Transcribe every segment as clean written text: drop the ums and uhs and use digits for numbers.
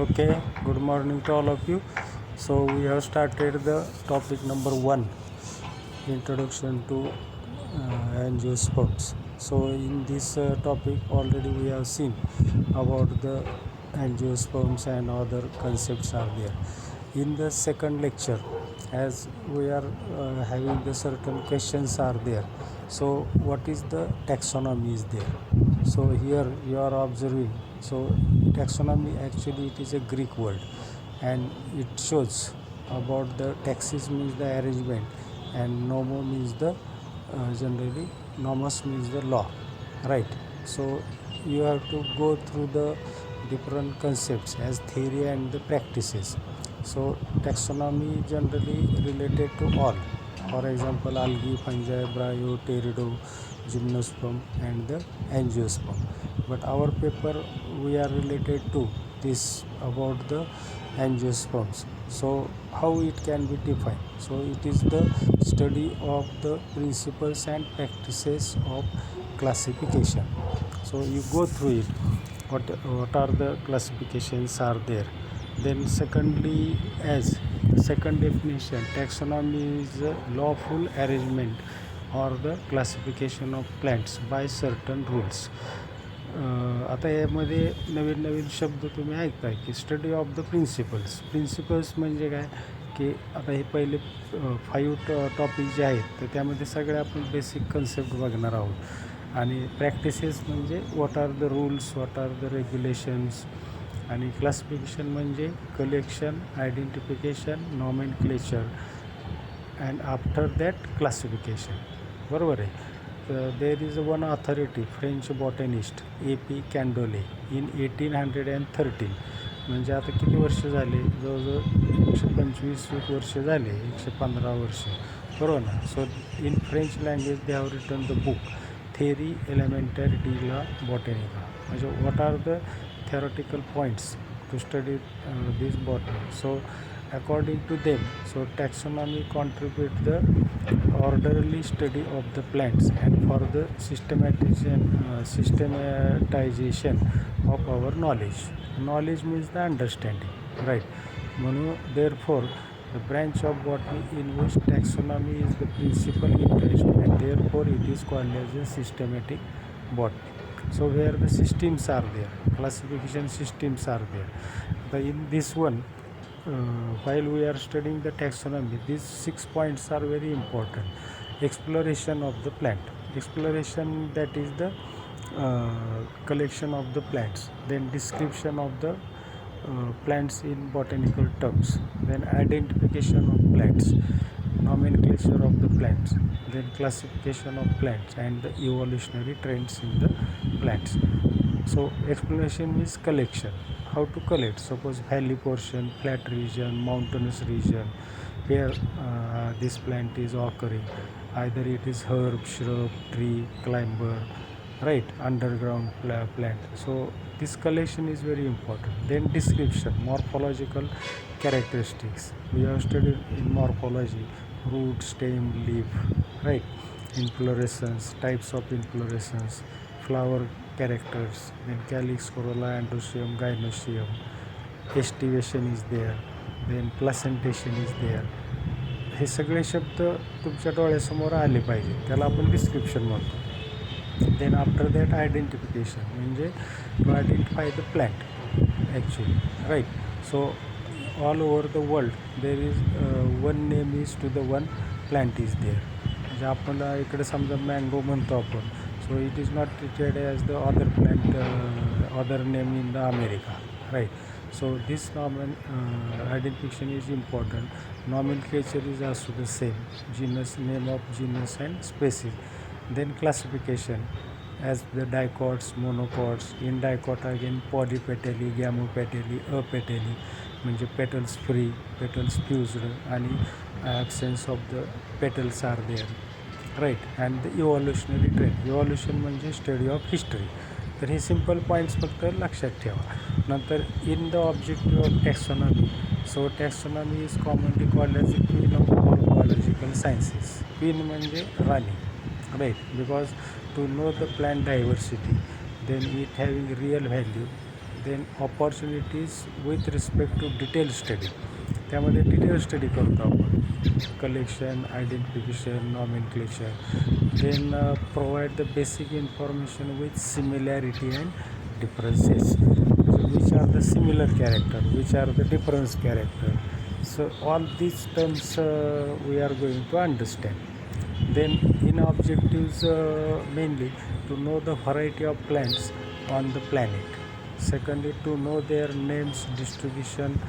Okay, good morning to all of you. So we have started the topic number 1, introduction to angiosperms. So in this topic already we have seen about the angiosperms and other concepts are there. In the second lecture, as we are having the certain questions are there. So what is the taxonomy is there? So here you are observing. So taxonomy actually it is a Greek word, and it shows about the taxis means the arrangement, and nomo means the generally nomos means the law, right? So you have to go through the different concepts as theory and the practices. So taxonomy generally related to all. For example, algae, fungi, bryo, pterido, gymnosperm, and the angiosperm. But our paper we are related to this about the angiosperms. So how it can be defined? So it is the study of the principles and practices of classification. So you go through it. What are the classifications are there? Then secondly, as second definition, taxonomy is a lawful arrangement or the classification of plants by certain rules. आता यामध्ये नवीन नवीन शब्द तुम्ही ऐकताय की study of the principles म्हणजे काय की आता हे पहिले 5 टॉपिक जे आहेत तर त्यामध्ये सगळे आपण बेसिक कन्सेप्ट बघणार आहोत. आणि प्रॅक्टिसेस म्हणजे what are the rules, what are the regulations. आणि क्लासिफिकेशन म्हणजे collection, identification, nomenclature and after that classification. बरोबर आहे. There is one authority, French botanist A.P. Candolle in 1813. म्हणजे आता किती वर्ष झाले? जवळजवळ 125 वर्ष झाले, 115 वर्ष, बरोबर ना. So in French language they have written the book थेरी एलिमेंटरी डी ला बॉटनिका. म्हणजे what are the theoretical points to study this botany. So according to them, so taxonomy contribute the orderly study of the plants and for the systematization of our knowledge means the understanding, right? म्हणून therefore the branch of botany in which taxonomy is the principal interest, and therefore it is called as a systematic botany. So where the systems are there, classification systems are there. But in this one, while we are studying the taxonomy, these 6 points are very important. Exploration of the plant. Exploration, that is the collection of the plants. Then description of the plants in botanical terms. Then identification of plants. Nomenclature of the plants, then classification of plants and the evolutionary trends in the plants. So exploration means collection. How to collect? Suppose valley portion, flat region, mountainous region, where this plant is occurring. Either it is herb, shrub, tree, climber, right, underground plant. So this collection is very important. Then description, morphological characteristics. We have studied in morphology root, stem, leaf, right? Inflorescence, types of inflorescence, flower characters, then calyx, corolla, androecium, gynoecium. Estivation is there, then placentation is there. हे सगळे शब्द तुमच्या डोळ्यासमोर आले पाहिजे, त्याला आपण description म्हणतो. Then after that identification म्हणजे to identify the plant actually, right. So all over the world there is one name is to the one plant is there. म्हणजे आपल्याला इकडे समजा मँगो म्हणतो आपण, so it is not treated as the other plant, other name in the America, right. So this identification is important. nomenclature is also the same, genus, name of genus and species. Then classification as the dicots, monocots. In dicot again polypetally, gamopetally, apetally. म्हणजे petals free, petals fused आणि absence of the petals are there, right. And the evolutionary trend. Evolution म्हणजे study of history. तर हे simple points फक्त लक्षात ठेवा. नंतर in the objective of taxonomy. So taxonomy is commonly called as the queen of all biological sciences. Queen म्हणजे राणी, right, because to know the plant diversity, then it having real value, Then opportunities with respect to detailed study. त्यामध्ये detail study करतो आपण, collection, identification, nomenclature. Then provide the basic information with similarity and differences. So which are the similar character, which are the difference character. So all these terms we are going to understand. Then in objectives, mainly to know the variety of plants on the planet. Secondly, to know their names, distribution,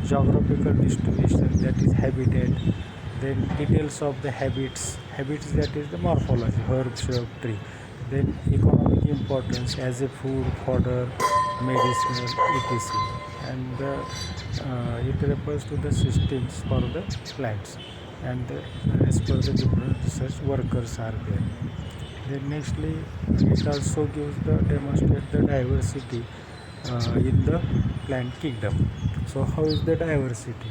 geographical distribution, that is habitat. Then details of the habits, that is the morphology, herb, shrub, tree. Then economic importance as a food, fodder, medicinal, etc. And it refers to the systems for the plants, and as per the different research workers are there. Then nextly, it also gives the demonstrate the diversity in the plant kingdom. So how is the diversity,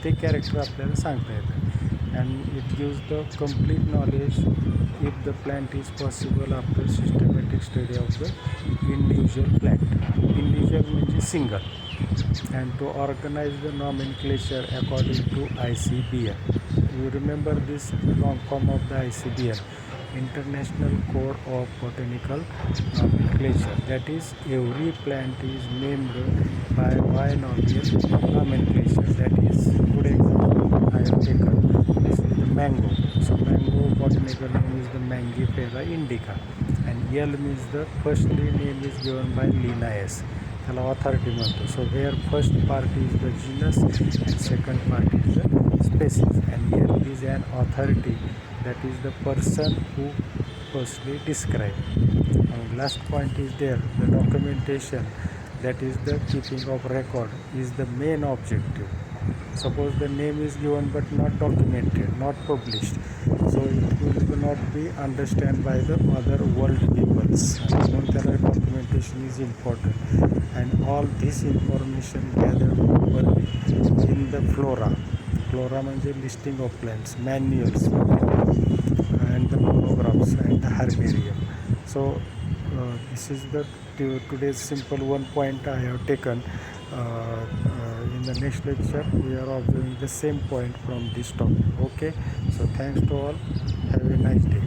ते character आपल्याला सांगता येतं. And it gives the complete knowledge if the plant is possible after systematic study of the individual plant. Individual म्हणजे single. And to organize the nomenclature according to ICBN. You remember this long form of the ICBN, International Code of Botanical Nomenclature. That is, every plant is named by binomial nomenclature. That is, good example I have taken. This is the mango. So mango botanical name is the Mangifera indica, and L means the firstly name is given by Linnaeus. त्याला authority म्हणतो. So where first part is the genus and second part is the species, and here is an authority that is the person who firstly describe. and last point is there, the documentation, that is the keeping of record is the main objective. Suppose the name is given but not documented, not published, so it will not be understood by the other world peoples. Documentation is important, and all this information gathered properly in the flora. Flora means listing of plants, manuals, and the monographs and the herbarium. So this is the today's simple one point I have taken. In the next lecture we are observing the same point from this topic. Okay, so thanks to all, have a nice day.